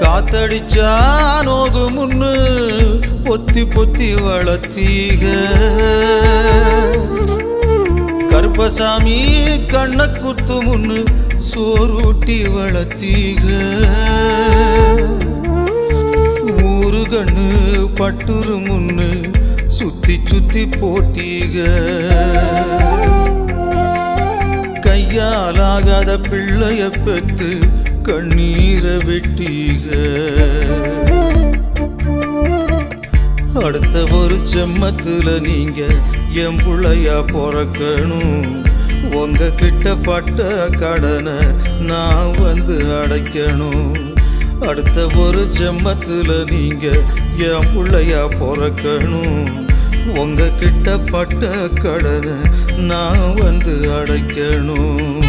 காத்தடிச்சா நோகு முன்னு பொத்தி பொத்தி வளர்த்தீக கருப்பசாமி கண்ண குத்து முன்னு சோறுட்டி வளர்த்தீக ஊரு கண்ணு பட்டுரு முன்னு சுத்தி சுத்தி போட்டீக கையாலாகாத பிள்ளைய பெத்து கண்ணீரை வெட்டீக அடுத்த ஒரு செம்மத்துல நீங்க என் புள்ளையா பிறக்கணும் உங்க கிட்ட பட்ட கடனை நான் வந்து அடைக்கணும் அடுத்த ஒரு செம்மத்துல நீங்க என் புள்ளையா பிறக்கணும் உங்க கிட்ட பட்ட கடனை நான் வந்து அடைக்கணும்